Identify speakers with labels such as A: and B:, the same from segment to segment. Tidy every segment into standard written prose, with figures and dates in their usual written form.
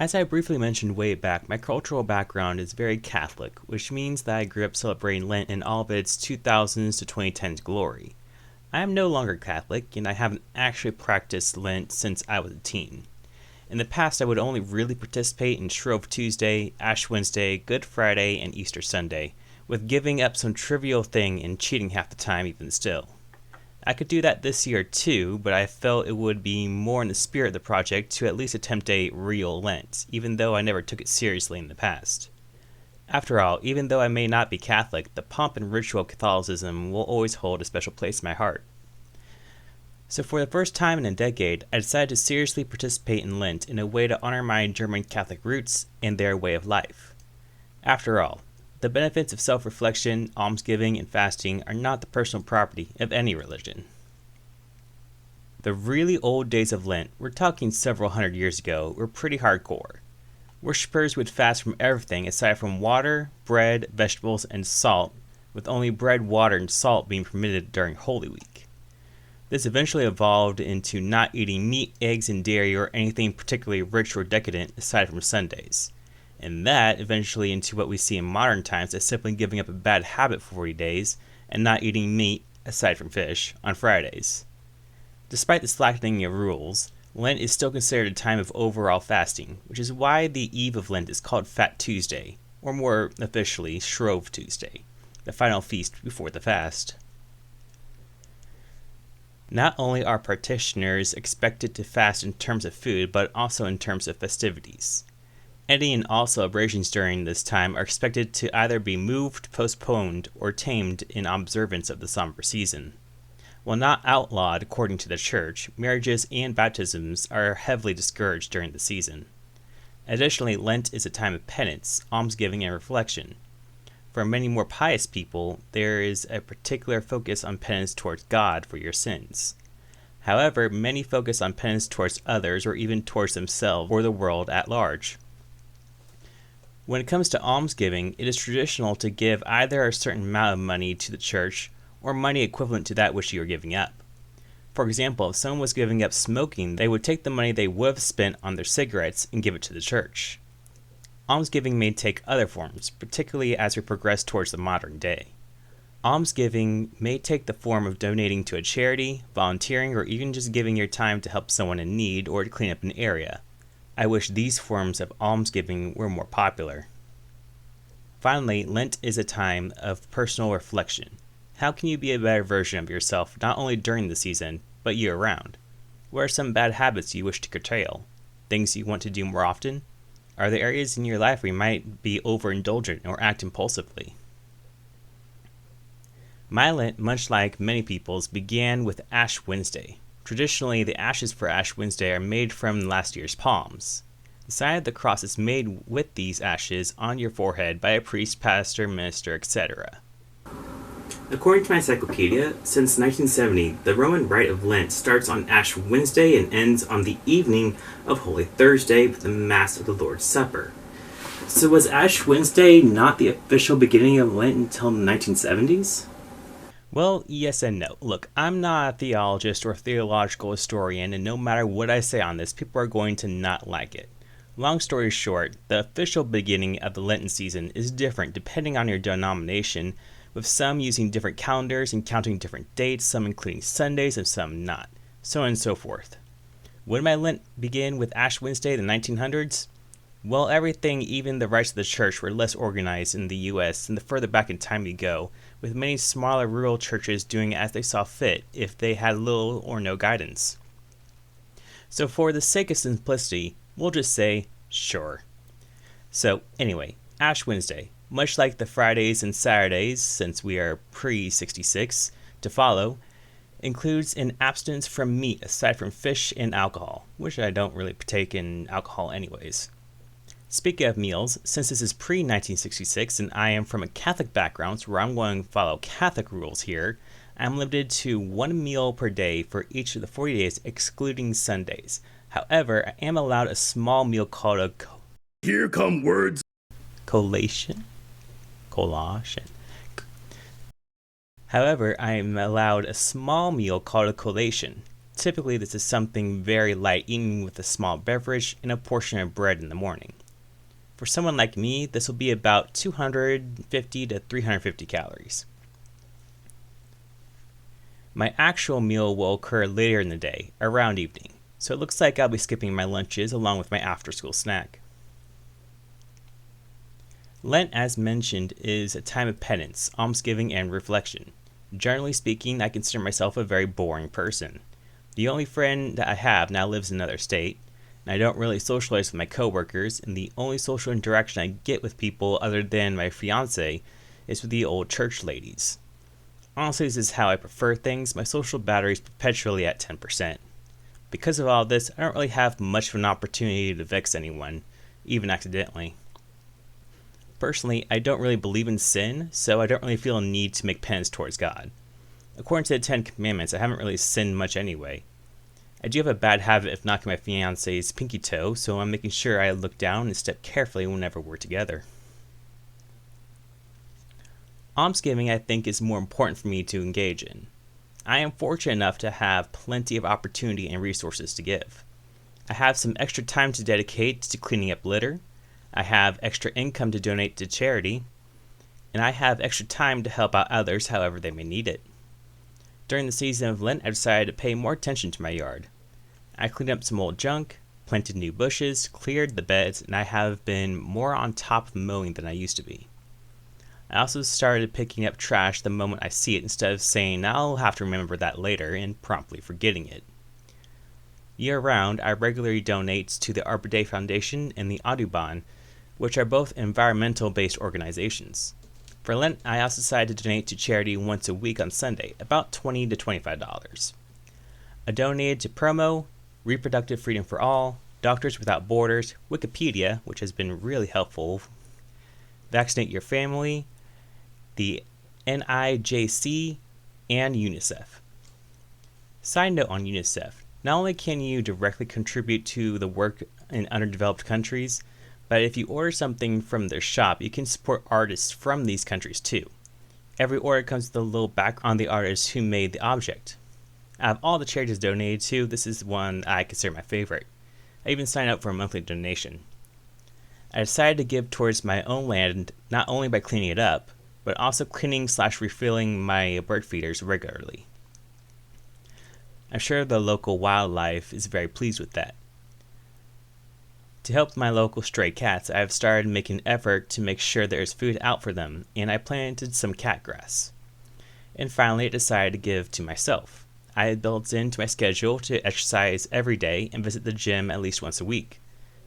A: As I briefly mentioned way back, my cultural background is very Catholic, which means that I grew up celebrating Lent in all of its 2000s to 2010s glory. I am no longer Catholic, and I haven't actually practiced Lent since I was a teen. In the past, I would only really participate in Shrove Tuesday, Ash Wednesday, Good Friday, and Easter Sunday, with giving up some trivial thing and cheating half the time even still. I could do that this year too, but I felt it would be more in the spirit of the project to at least attempt a real Lent, even though I never took it seriously in the past. After all, even though I may not be Catholic, the pomp and ritual of Catholicism will always hold a special place in my heart. So for the first time in a decade, I decided to seriously participate in Lent in a way to honor my German Catholic roots and their way of life. After all, the benefits of self-reflection, almsgiving, and fasting are not the personal property of any religion. The really old days of Lent, we're talking several hundred years ago, were pretty hardcore. Worshippers would fast from everything aside from water, bread, vegetables, and salt, with only bread, water, and salt being permitted during Holy Week. This eventually evolved into not eating meat, eggs, and dairy or anything particularly rich or decadent aside from Sundays. And that eventually into what we see in modern times as simply giving up a bad habit for 40 days and not eating meat, aside from fish, on Fridays. Despite the slackening of rules, Lent is still considered a time of overall fasting, which is why the eve of Lent is called Fat Tuesday, or more officially, Shrove Tuesday, the final feast before the fast. Not only are practitioners expected to fast in terms of food, but also in terms of festivities. Any and all celebrations during this time are expected to either be moved, postponed, or tamed in observance of the somber season. While not outlawed according to the Church, marriages and baptisms are heavily discouraged during the season. Additionally, Lent is a time of penance, almsgiving, and reflection. For many more pious people, there is a particular focus on penance towards God for your sins. However, many focus on penance towards others or even towards themselves or the world at large. When it comes to almsgiving, it is traditional to give either a certain amount of money to the church or money equivalent to that which you are giving up. For example, if someone was giving up smoking, they would take the money they would have spent on their cigarettes and give it to the church. Almsgiving may take other forms, particularly as we progress towards the modern day. Almsgiving may take the form of donating to a charity, volunteering, or even just giving your time to help someone in need or to clean up an area. I wish these forms of almsgiving were more popular. Finally, Lent is a time of personal reflection. How can you be a better version of yourself not only during the season, but year-round? What are some bad habits you wish to curtail? Things you want to do more often? Are there areas in your life where you might be overindulgent or act impulsively? My Lent, much like many people's, began with Ash Wednesday. Traditionally, the ashes for Ash Wednesday are made from last year's palms. The sign of the cross is made with these ashes on your forehead by a priest, pastor, minister, etc. According to my encyclopedia, since 1970, the Roman rite of Lent starts on Ash Wednesday and ends on the evening of Holy Thursday with the Mass of the Lord's Supper. So was Ash Wednesday not the official beginning of Lent until the 1970s? Well, yes and no. Look, I'm not a theologist or theological historian, and no matter what I say on this, people are going to not like it. Long story short, the official beginning of the Lenten season is different depending on your denomination, with some using different calendars and counting different dates, some including Sundays and some not, so on and so forth. When did my Lent begin with Ash Wednesday in the 1900s? Well, everything, even the rites of the church, were less organized in the US than the further back in time you go, with many smaller rural churches doing as they saw fit if they had little or no guidance. So for the sake of simplicity, we'll just say, sure. So anyway, Ash Wednesday, much like the Fridays and Saturdays, since we are pre-66, to follow, includes an abstinence from meat aside from fish and alcohol, which I don't really partake in alcohol anyways. Speaking of meals, since this is pre-1966 and I am from a Catholic background, so where I'm going to follow Catholic rules here, I'm limited to 1 meal per day for each of the 40 days excluding Sundays. However, I am allowed a small meal called a
B: Here come words.
A: collation. However, I am allowed a small meal called a collation. Typically, this is something very light, eaten with a small beverage and a portion of bread in the morning. For someone like me, this will be about 250 to 350 calories. My actual meal will occur later in the day, around evening, so it looks like I'll be skipping my lunches along with my after-school snack. Lent, as mentioned, is a time of penance, almsgiving, and reflection. Generally speaking, I consider myself a very boring person. The only friend that I have now lives in another state, and I don't really socialize with my coworkers, and the only social interaction I get with people other than my fiance is with the old church ladies. Honestly, this is how I prefer things. My social battery is perpetually at 10%. Because of all this, I don't really have much of an opportunity to vex anyone, even accidentally. Personally, I don't really believe in sin, so I don't really feel a need to make penance towards God. According to the 10 Commandments, I haven't really sinned much anyway. I do have a bad habit of knocking my fiance's pinky toe, so I'm making sure I look down and step carefully whenever we're together. Almsgiving, I think, is more important for me to engage in. I am fortunate enough to have plenty of opportunity and resources to give. I have some extra time to dedicate to cleaning up litter, I have extra income to donate to charity, and I have extra time to help out others however they may need it. During the season of Lent, I decided to pay more attention to my yard. I cleaned up some old junk, planted new bushes, cleared the beds, and I have been more on top of mowing than I used to be. I also started picking up trash the moment I see it instead of saying I'll have to remember that later and promptly forgetting it. Year-round, I regularly donate to the Arbor Day Foundation and the Audubon, which are both environmental-based organizations. For Lent, I also decided to donate to charity once a week on Sunday, about $20 to $25. I donated to Promo, Reproductive Freedom for All, Doctors Without Borders, Wikipedia, which has been really helpful, Vaccinate Your Family, the NIJC, and UNICEF. Side note on UNICEF, not only can you directly contribute to the work in underdeveloped countries, but if you order something from their shop, you can support artists from these countries too. Every order comes with a little back on the artist who made the object. Out of all the charities donated to, this is one I consider my favorite. I even signed up for a monthly donation. I decided to give towards my own land not only by cleaning it up, but also cleaning/refilling my bird feeders regularly. I'm sure the local wildlife is very pleased with that. To help my local stray cats, I have started making an effort to make sure there is food out for them, and I planted some cat grass. And finally, I decided to give to myself. I had built into my schedule to exercise every day and visit the gym at least once a week.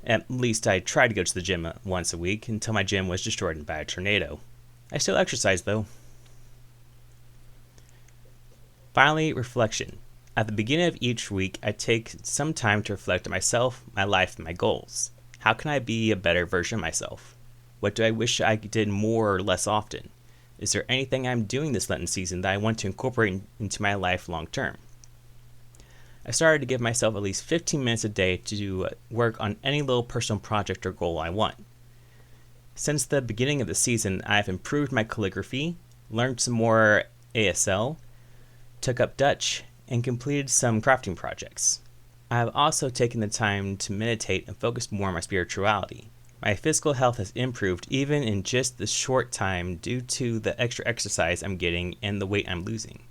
A: At least I tried to go to the gym once a week until my gym was destroyed by a tornado. I still exercise though. Finally, reflection. At the beginning of each week, I take some time to reflect on myself, my life, and my goals. How can I be a better version of myself? What do I wish I did more or less often? Is there anything I'm doing this Lenten season that I want to incorporate into my life long term? I started to give myself at least 15 minutes a day to work on any little personal project or goal I want. Since the beginning of the season, I've improved my calligraphy, learned some more ASL, took up Dutch, and completed some crafting projects. I have also taken the time to meditate and focus more on my spirituality. My physical health has improved even in just this short time due to the extra exercise I'm getting and the weight I'm losing.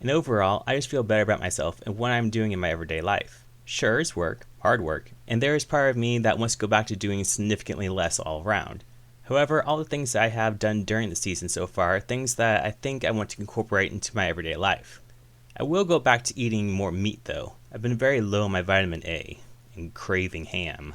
A: And overall, I just feel better about myself and what I'm doing in my everyday life. Sure, it's work, hard work, and there is part of me that wants to go back to doing significantly less all around. However, all the things that I have done during the season so far are things that I think I want to incorporate into my everyday life. I will go back to eating more meat though. I've been very low on my vitamin A and craving ham.